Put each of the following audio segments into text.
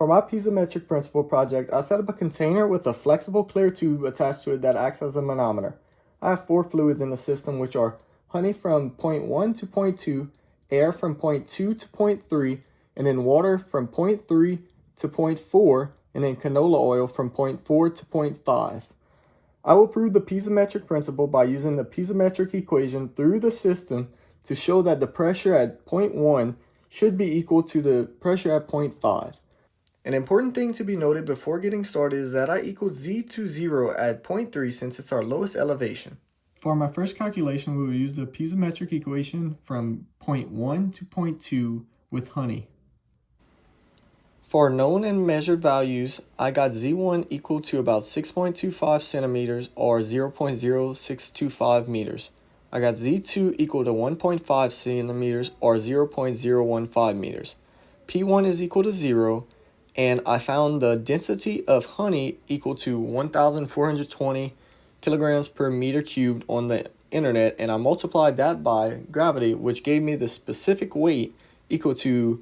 For my piezometric principle project, I set up a container with a flexible clear tube attached to it that acts as a manometer. I have 4 fluids in the system, which are honey from point 1 to point 2, air from point 2 to point 3, and then water from point 3 to point 4, and then canola oil from point 4 to point 5. I will prove the piezometric principle by using the piezometric equation through the system to show that the pressure at point 1 should be equal to the pressure at point 5. An important thing to be noted before getting started is that I equal z to 0 at point 3 since it's our lowest elevation. For my first calculation, we will use the piezometric equation from point 1 to point 2 with honey. For known and measured values, I got Z1 equal to about 6.25 centimeters or 0.0625 meters. I got Z2 equal to 1.5 centimeters or 0.015 meters. P1 is equal to 0, and I found the density of honey equal to 1,420 kilograms per meter cubed on the internet, and I multiplied that by gravity, which gave me the specific weight equal to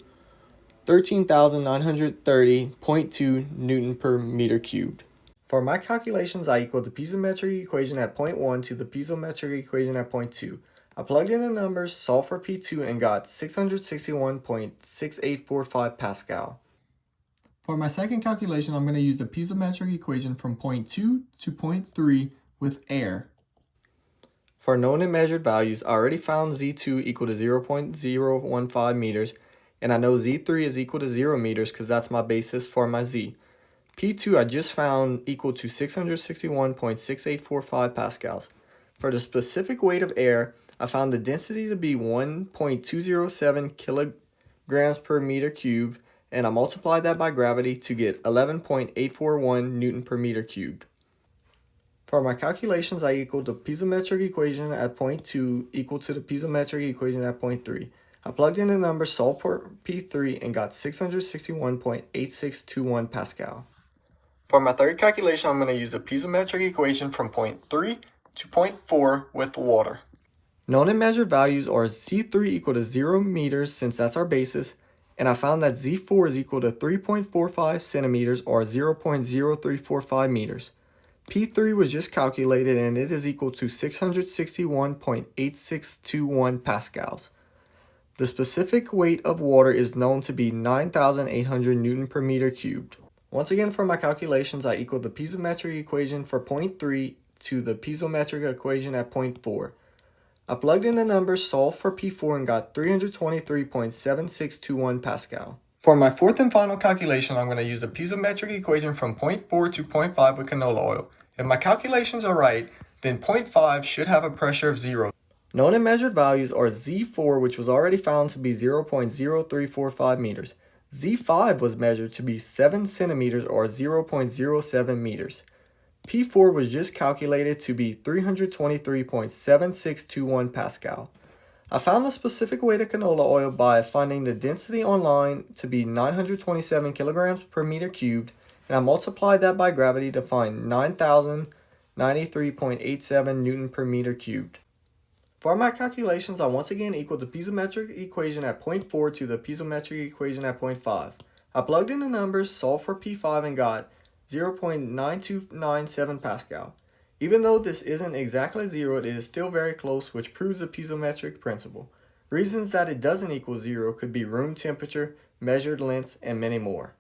13,930.2 Newton per meter cubed. For my calculations, I equaled the piezometric equation at point 1 to the piezometric equation at point 2. I plugged in the numbers, solved for P2, and got 661.6845 Pascal. For my second calculation, I'm going to use the piezometric equation from point 2 to point 3 with air. For known and measured values, I already found Z2 equal to 0.015 meters, and I know Z3 is equal to 0 meters because that's my basis for my Z. P2 I just found equal to 661.6845 pascals. For the specific weight of air, I found the density to be 1.207 kilograms per meter cubed, and I multiplied that by gravity to get 11.841 Newton per meter cubed. For my calculations, I equaled the piezometric equation at point 2 equal to the piezometric equation at point 3. I plugged in the numbers, solved for P3, and got 661.8621 Pascal. For my third calculation, I'm going to use the piezometric equation from point 3 to point 4 with water. Known and measured values are Z3 equal to 0 meters since that's our basis, and I found that Z4 is equal to 3.45 centimeters or 0.0345 meters. P3 was just calculated and it is equal to 661.8621 pascals. The specific weight of water is known to be 9,800 Newton per meter cubed. Once again, for my calculations, I equaled the piezometric equation for point 3 to the piezometric equation at point 4. I plugged in the numbers, solved for P4, and got 323.7621 Pascal. For my fourth and final calculation, I'm going to use the piezometric equation from point 4 to point 5 with canola oil. If my calculations are right, then point 5 should have a pressure of 0. Known and measured values are Z4, which was already found to be 0.0345 meters. Z5 was measured to be 7 centimeters or 0.07 meters. P4 was just calculated to be 323.7621 Pascal. I found the specific weight of canola oil by finding the density online to be 927 kilograms per meter cubed, and I multiplied that by gravity to find 9,093.87 Newton per meter cubed. For my calculations, I once again equaled the piezometric equation at point 4 to the piezometric equation at point 5. I plugged in the numbers, solved for P5, and got 0.9297 Pascal. Even though this isn't exactly 0, it is still very close, which proves the piezometric principle. Reasons that it doesn't equal 0 could be room temperature, measured lengths, and many more.